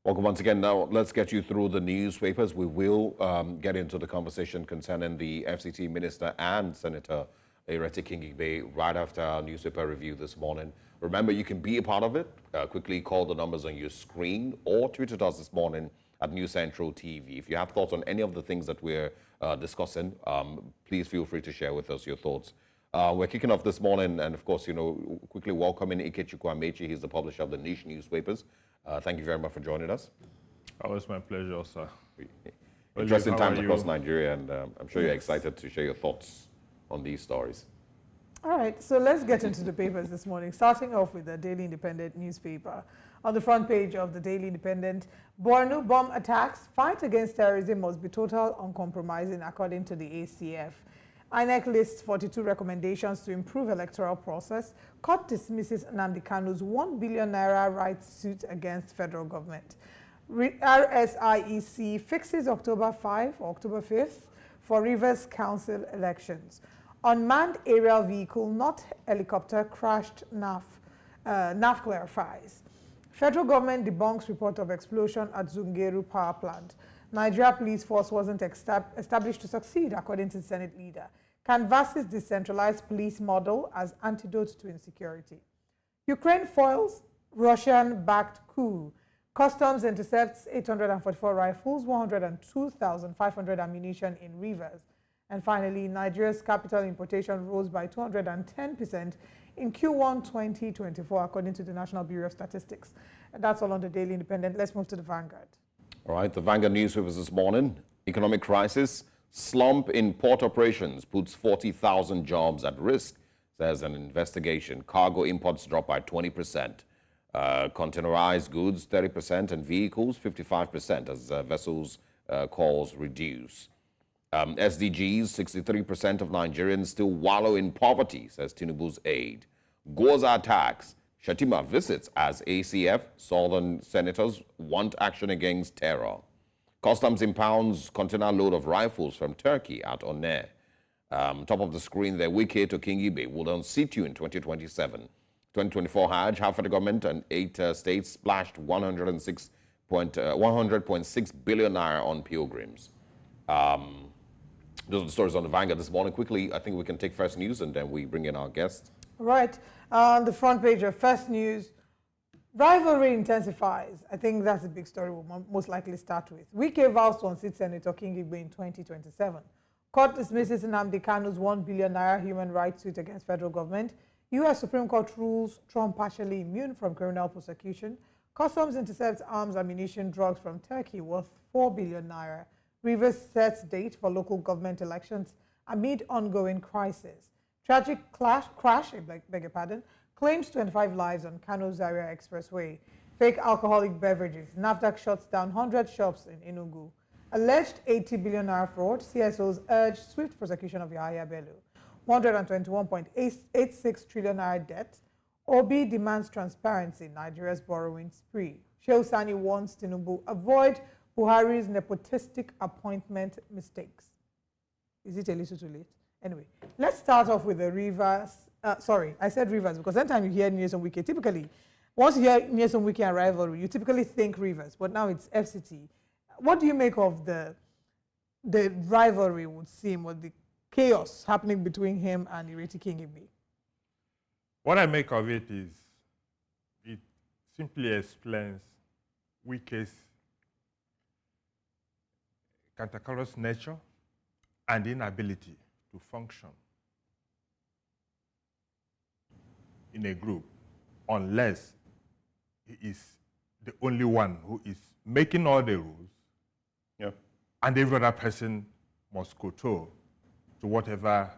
Welcome once again. Now, let's get you through the newspapers. We will get into the conversation concerning the FCT Minister and Senator Ireti Kingibe right after our newspaper review this morning. Remember, you can be a part of it. Quickly call the numbers on your screen or tweet at us this morning at News Central TV. If you have thoughts on any of the things that we're discussing, please feel free to share with us your thoughts. We're kicking off this morning, and of course, quickly welcoming Ikechukwu Amaechi. He's the publisher of the niche newspapers. Thank you very much for joining us. Oh, it's my pleasure, sir. Interesting times across Nigeria, and I'm sure you're excited to share your thoughts on these stories. All right, so let's get into the papers this morning, starting off with the Daily Independent newspaper. On the front page of the Daily Independent, Borno bomb attacks, fight against terrorism must be total, uncompromising, according to the ACF. INEC lists 42 recommendations to improve electoral process. Court dismisses Nnamdi Kanu's ₦1 billion rights suit against federal government. RSIEC fixes October 5 or October 5th for Rivers Council elections. Unmanned aerial vehicle, not helicopter, crashed NAF. NAF clarifies. Federal government debunks report of explosion at Zungeru power plant. Nigeria police force wasn't established to succeed, according to the Senate leader. Canvasses decentralized police model as antidote to insecurity. Ukraine foils Russian-backed coup. Customs intercepts 844 rifles, 102,500 ammunition in Rivers. And finally, Nigeria's capital importation rose by 210% in Q1 2024, according to the National Bureau of Statistics. And that's all on the Daily Independent. Let's move to the Vanguard. All right, the Vanguard newspapers this morning. Economic crisis, slump in port operations puts 40,000 jobs at risk, says an investigation. Cargo imports drop by 20%. Containerized goods 30% and vehicles 55% as vessels calls reduce. SDGs, 63% of Nigerians still wallow in poverty, says Tinubu's aide. Goza attacks. Shatima visits as ACF. Southern senators want action against terror. Customs impounds container load of rifles from Turkey at Onne. Top of the screen there, Wike to Kingibe will unseat you in 2027. 2024 Hajj, half of the government and 8 states splashed 100.6 billion naira on pilgrims. Those are the stories on the Vanguard this morning. Quickly, I think we can take first news and then we bring in our guest. Right. On the front page of First News, rivalry intensifies. I think that's a big story we'll most likely start with. Wike vows to unseat Senator Kingibe in 2027. Court dismisses Nnamdi Kanu's ₦1 billion human rights suit against federal government. U.S. Supreme Court rules Trump partially immune from criminal prosecution. Customs intercepts arms, ammunition, drugs from Turkey worth ₦4 billion. Rivers sets date for local government elections amid ongoing crisis. Tragic crash, claims 25 lives on Kano Zaria Expressway. Fake alcoholic beverages. NAFDAC shuts down 100 shops in Enugu. Alleged 80 billion fraud. CSOs urge swift prosecution of Yahaya Bello. 121.86 trillion debt. Obi demands transparency. Nigeria's borrowing spree. Shehu Sani warns Tinubu avoid Buhari's nepotistic appointment mistakes. Is it a little too late? Anyway, let's start off with the Rivers. Sorry, I said Rivers because anytime you hear Nyesom Wike, typically, once you hear Nyesom Wike and rivalry, you typically think Rivers, but now it's FCT. What do you make of the rivalry, would seem, or the chaos happening between him and Ireti Kingibe? What I make of it is, it simply explains Wike's cantankerous nature and inability to function in a group unless he is the only one who is making all the rules, and every other person must kowtow to whatever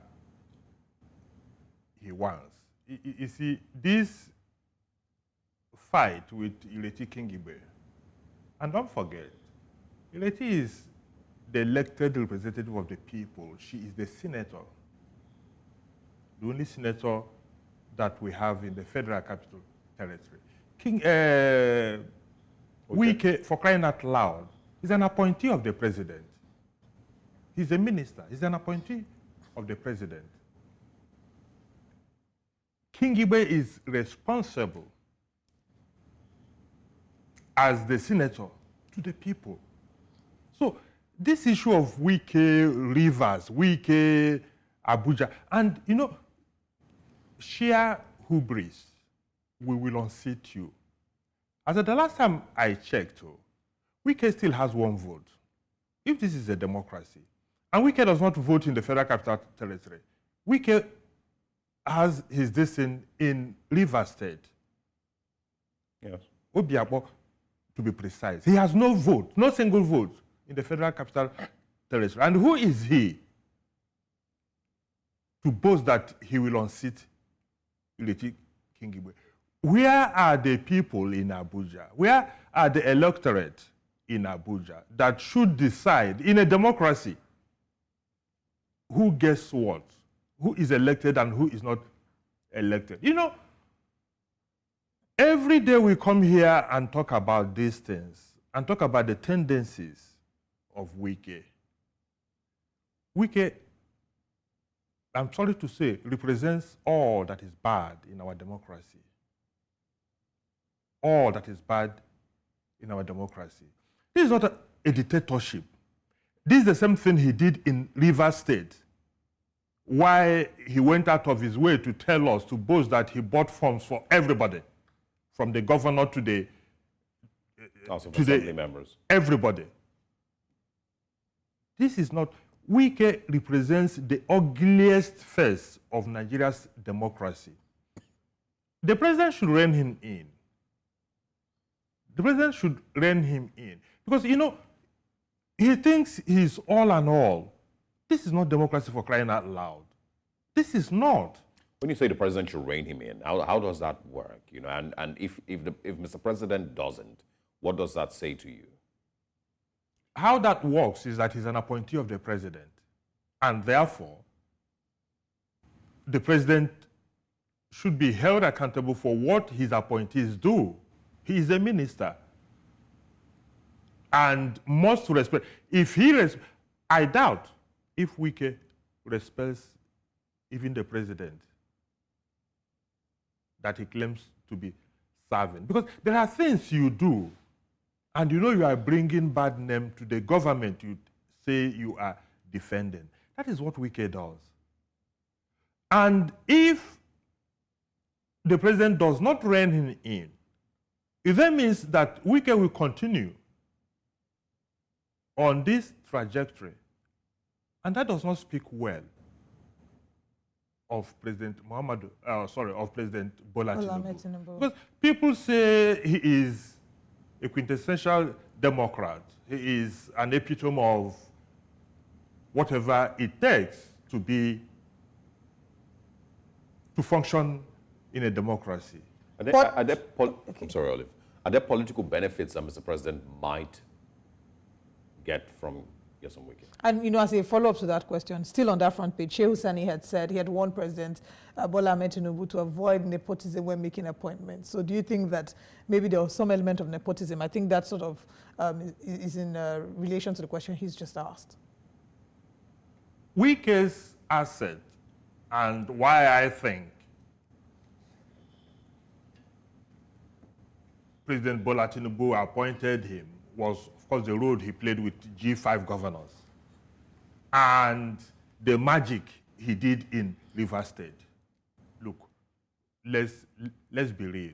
he wants. You see, this fight with Ireti Kingibe, and don't forget, Ireti is the elected representative of the people. She is the senator, the only senator that we have in the Federal Capital Territory. Wike, for crying out loud, is an appointee of the president. He's a minister. He's an appointee of the president. Kingibe is responsible as the senator to the people. So this issue of Wike Rivers, Wike Abuja, and sheer hubris, we will unseat you. As at the last time I checked, Wike still has 1 vote. If this is a democracy, and Wike does not vote in the Federal Capital Territory, Wike has his destiny in Rivers State. Yes. Obiabo, to be precise. He has no vote, no single vote in the Federal Capital Territory. And who is he to boast that he will unseat Ikechukwu Amaechi? Where are the people in Abuja? Where are the electorate in Abuja that should decide in a democracy who gets what, who is elected and who is not elected? Every day we come here and talk about these things and talk about the tendencies of Wike. Wike, I'm sorry to say, represents all that is bad in our democracy. All that is bad in our democracy. This is not a dictatorship. This is the same thing he did in Rivers State, why he went out of his way to tell us, to boast that he bought forms for everybody, from the governor to the House of Assembly members. Everybody. This is not. Wike represents the ugliest face of Nigeria's democracy. The president should rein him in. The president should rein him in. Because, he thinks he's all and all. This is not democracy, for crying out loud. This is not. When you say the president should rein him in, how does that work? And if Mr. President doesn't, what does that say to you? How that works is that he's an appointee of the president. And therefore, the president should be held accountable for what his appointees do. He is a minister. And must respect. I doubt if Wike respects even the president that he claims to be serving. Because there are things you do, and you are bringing bad name to the government you say you are defending. That is what Wike does. And if the president does not rein him in, it then means that Wike will continue on this trajectory. And that does not speak well of President President Bola Tinubu. Because people say he is a quintessential Democrat. He is an epitome of whatever it takes to function in a democracy. I'm sorry, Olive. Are there political benefits that Mr. President might get from Nyesom Wike? And, as a follow-up to that question, still on that front page, Shehu Sani had said he had warned President Bola Tinubu to avoid nepotism when making appointments. So do you think that maybe there was some element of nepotism? I think that sort of is in relation to the question he's just asked. Wike's asset, and why I think President Bola Tinubu appointed him, was, of course, the role he played with G5 governors and the magic he did in Rivers State. Look, let's be real.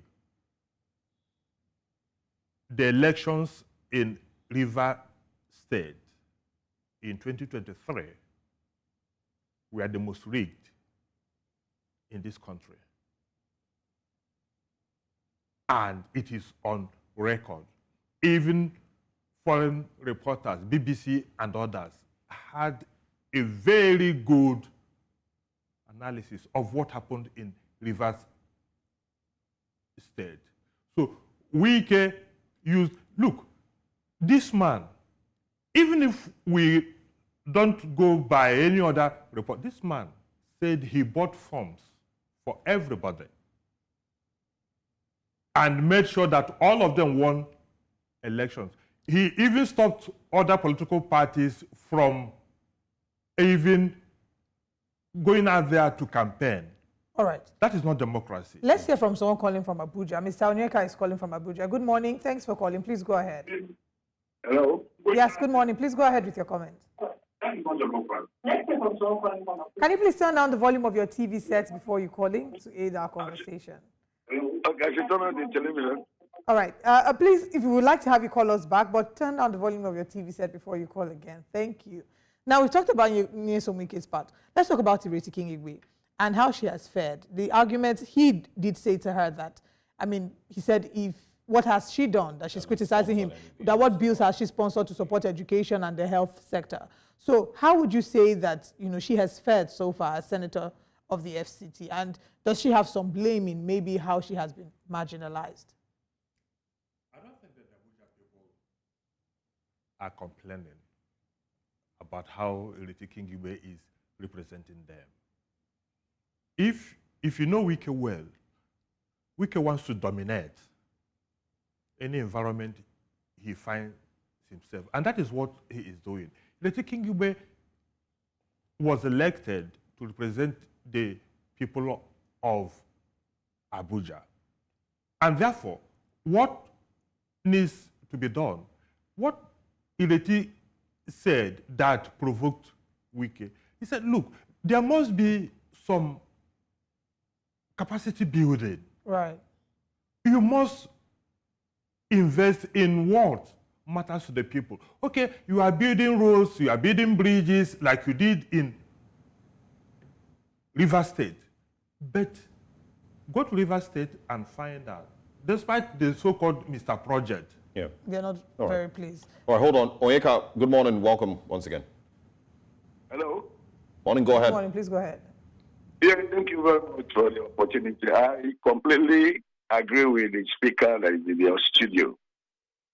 The elections in Rivers State in 2023 were the most rigged in this country. And it is on record. Even foreign reporters, BBC and others, had a very good analysis of what happened in Rivers State. So Wike used, look, this man, even if we don't go by any other report, this man said he bought forms for everybody and made sure that all of them won elections. He even stopped other political parties from even going out there to campaign. All right. That is not democracy. Let's hear from someone calling from Abuja. Mr. Onyeka is calling from Abuja. Good morning. Thanks for calling. Please go ahead. Hello? Yes, good morning. Please go ahead with your comment. Can you please turn down the volume of your TV set before you call in to aid our conversation? Okay, I should turn on the television. All right. Please, if you would like to have you call us back, but turn down the volume of your TV set before you call again. Thank you. Now, we've talked about Nyesom Wike's part. Let's talk about Ireti Igwe and how she has fared. The argument he did say to her that, I mean, he said, what has she done? That she's criticizing him. That what bills has she sponsored to support education and the health sector? So how would you say that, she has fared so far as senator of the FCT? And does she have some blame in maybe how she has been marginalized? I don't think that the Abuja people are complaining about how Ireti Igwe is representing them. If you know Wike well, Wike wants to dominate any environment he finds himself. And that is what he is doing. Ireti Igwe was elected to represent the people of Abuja. And therefore, what needs to be done? What Ireti said that provoked Wike, he said, look, there must be some capacity building. Right. You must invest in what matters to the people. Okay, you are building roads, you are building bridges like you did in River State. But go to River State and find out, despite the so-called Mr. Project, Yeah. They're not very pleased. All right, hold on. Onyeka, good morning. Welcome once again. Hello? Morning, go ahead. Good morning, please go ahead. Yeah, thank you very much for the opportunity. I completely agree with the speaker that is in your studio.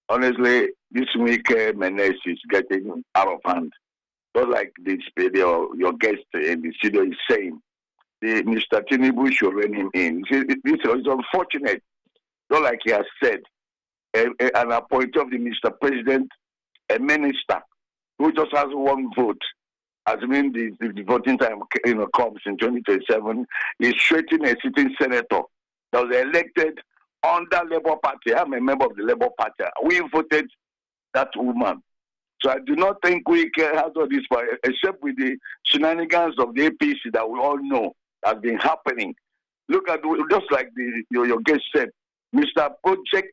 Honestly, this week, menace is getting out of hand. Just like your guest in the studio is saying, Mr. Tinubu should rein him in. This is unfortunate. Just like he has said, an appointee of the Mr. President, a minister who just has one vote, assuming the voting time comes in 2027, is straighting a sitting senator that was elected under Labour Party. I'm a member of the Labour Party. We voted that woman. So I do not think we can have all this, except with the shenanigans of the APC that we all know has been happening. Look at, just like your guest said, Mr. Project,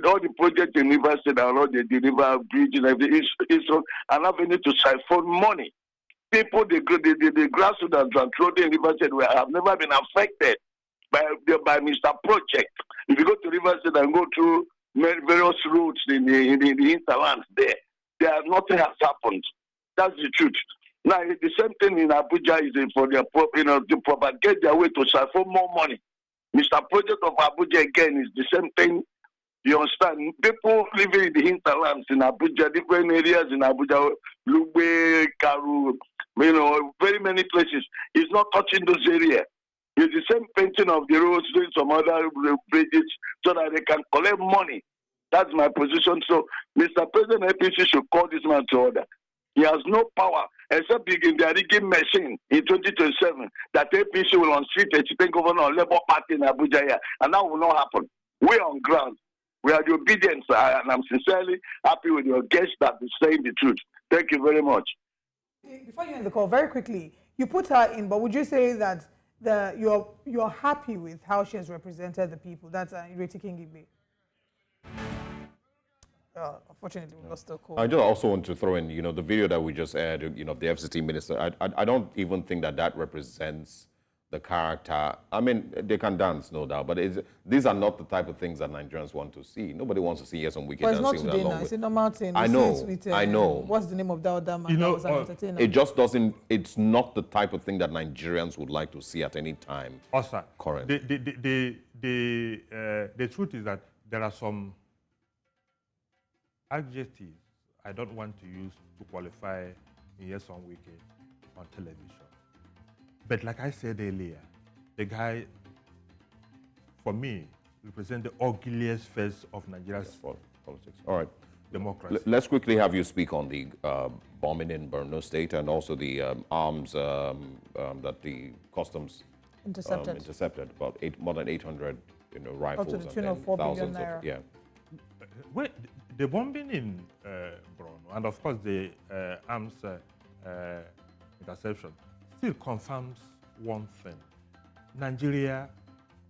all the projects in River State and all the river bridge and everything, is an avenue to siphon money. People, the grassroots that are thrown in River State have never been affected by Mr. Project. If you go to River State and go through various routes in the hinterlands nothing has happened. That's the truth. Now, the same thing in Abuja is for to propagate their way to siphon more money. Mr. Project of Abuja again is the same thing. You understand? People living in the hinterlands in Abuja, different areas in Abuja, Lugbe, Karu, very many places. He's not touching those areas. It's the same painting of the roads, doing some other bridges, so that they can collect money. That's my position. So, Mr. President, APC should call this man to order. He has no power except in the rigging machine in 2027 that APC will unseat a sitting governor of Labour Party in Abuja here, and that will not happen. We are on ground. We are the obedience, and I'm sincerely happy with your guest that is saying the truth. Thank you very much. Before you end the call, very quickly, you put her in, but would you say that you're happy with how she has represented the people? That's Ireti Igwe. Unfortunately, we lost the call. I just also want to throw in, the video that we just aired, the FCT minister. I don't even think that represents the character. I mean, they can dance, no doubt, but these are not the type of things that Nigerians want to see. Nobody wants to see Nyesom Wike dancing. But it's not today now. It's a normal thing. I know. I know. What's the name of that other man? That was an entertainer. It just doesn't. It's not the type of thing that Nigerians would like to see at any time. Also, currently, the truth is that there are some adjectives I don't want to use to qualify Nyesom Wike on television. But like I said earlier, the guy, for me, represents the ugliest face of Nigeria's politics. All right. Democracy. Let's quickly have you speak on the bombing in Borno State and also the arms that the customs intercepted, about more than 800 rifles. Up to the tune of 4 billion naira. Yeah. Well, the bombing in Borno, and of course the arms interception, still confirms one thing. Nigeria,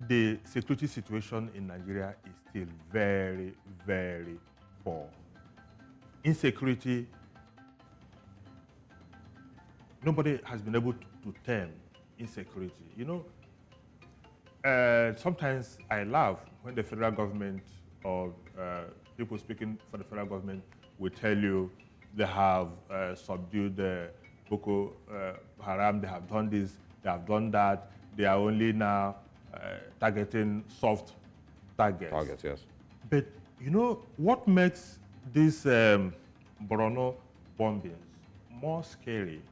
the security situation in Nigeria is still very, very poor. Insecurity, nobody has been able to tame insecurity. You know, sometimes I laugh when the federal government or people speaking for the federal government will tell you they have subdued Boko Haram, they have done this, they have done that, they are only now targeting soft targets. Targets, yes. But you know what makes these Borno bombings more scary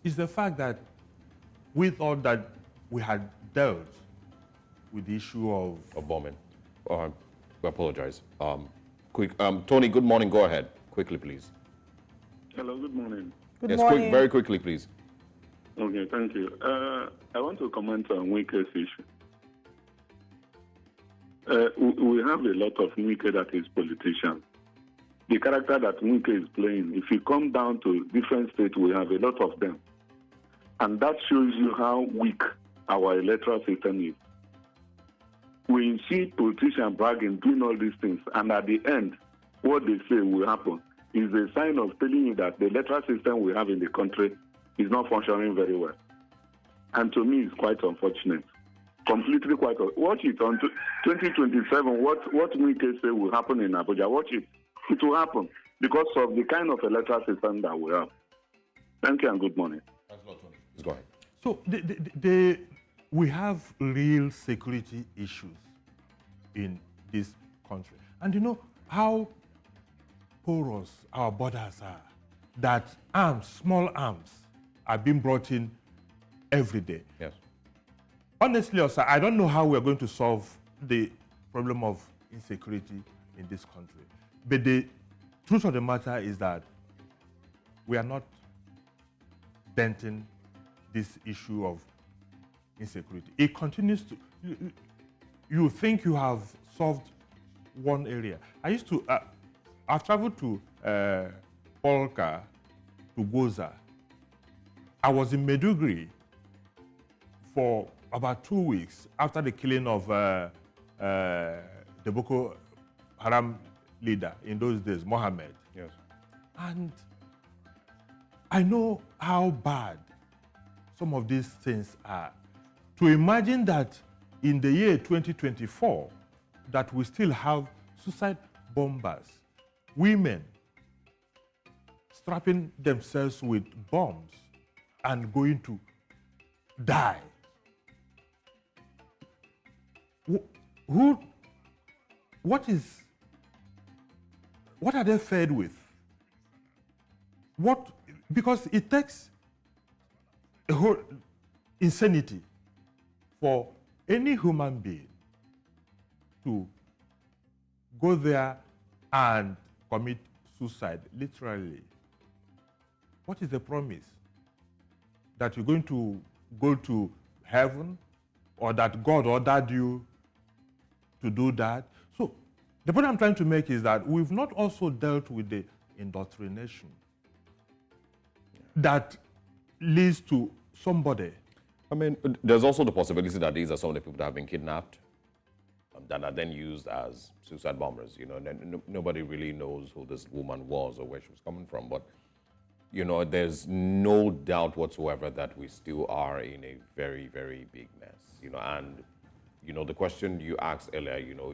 is the fact that we thought that we had dealt with the issue of bombing. We apologize. Tony, good morning. Go ahead. Quickly, please. Hello, good morning. Good morning. Very quickly, please. Okay, thank you. I want to comment on Wike's issue. We have a lot of Wike that is politician. The character that Wike is playing, if you come down to different states, we have a lot of them. And that shows you how weak our electoral system is. We see politicians bragging, doing all these things, and at the end, what they say will happen is a sign of telling you that the electoral system we have in the country is not functioning very well. And to me, it's quite unfortunate. Completely quite. Watch it on 2027. What Wike say will happen in Abuja. Watch it. It will happen because of the kind of electoral system that we have. Thank you and good morning. Go ahead. So we have real security issues in this country. And you know how porous our borders are, that arms, small arms, are being brought in every day. Yes. Honestly, sir, I don't know how we're going to solve the problem of insecurity in this country. But the truth of the matter is that we are not denting this issue of insecurity. It continues to, you think you have solved one area. I've traveled to Polka, to Goza. I was in Maiduguri for about 2 weeks after the killing of the Boko Haram leader in those days, Mohammed. Yes. And I know how bad some of these things are. To imagine that in the year 2024, that we still have suicide bombers, women strapping themselves with bombs and going to die. What are they fed with? Because it takes a whole insanity for any human being to go there and commit suicide, literally. What is the promise? That you're going to go to heaven, or that God ordered you to do that? So the point I'm trying to make is that we've not also dealt with the indoctrination that leads to somebody. I mean, there's also the possibility that these are some of the people that have been kidnapped that are then used as suicide bombers. You know, and nobody really knows who this woman was or where she was coming from. But, you know, there's no doubt whatsoever that we still are in a very, very big mess. You know, and, you know, the question you asked earlier, you know,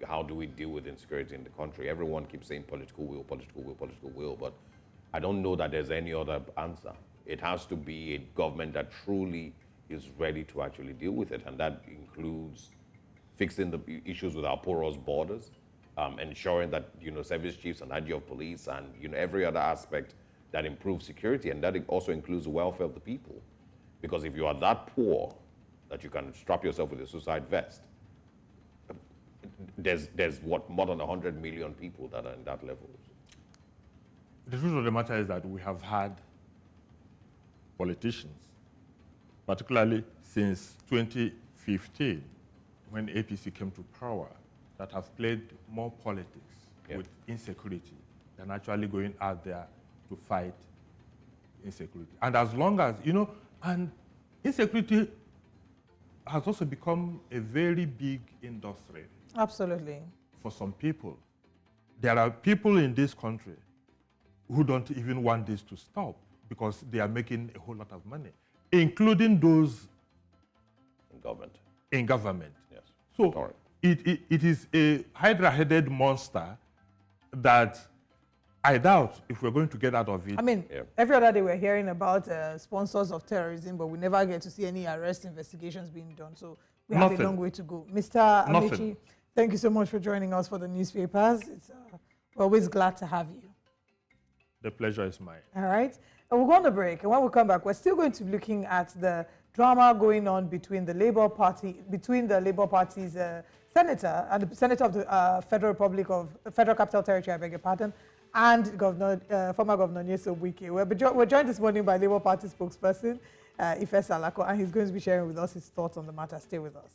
how do we deal with insecurity in the country? Everyone keeps saying political will, political will, political will, but I don't know that there's any other answer. It has to be a government that truly is ready to actually deal with it, and that includes fixing the issues with our porous borders, ensuring that, you know, service chiefs and IG of police and, you know, every other aspect that improves security, and that also includes the welfare of the people. Because if you are that poor that you can strap yourself with a suicide vest, there's what, more than 100 million people that are in that level. The truth of the matter is that we have had politicians, particularly since 2015, when APC came to power, that have played more politics with insecurity than actually going out there to fight insecurity. And as long as, and insecurity has also become a very big industry. Absolutely. For some people. There are people in this country who don't even want this to stop because they are making a whole lot of money, including those in government. Yes. So it is a hydra-headed monster that I doubt if we're going to get out of it. I mean, every other day we're hearing about sponsors of terrorism, but we never get to see any arrest investigations being done. So we have a long way to go. Mr. Amaechi, thank you so much for joining us for the newspapers. We're always glad to have you. The pleasure is mine. All right. And we'll go on a break. And when we come back, we're still going to be looking at the drama going on between the Labour Party's senator and the senator of the Federal Capital Territory, I beg your pardon, and former Governor Nyesom Wike. We're joined this morning by Labour Party spokesperson, Ife Salako, and he's going to be sharing with us his thoughts on the matter. Stay with us.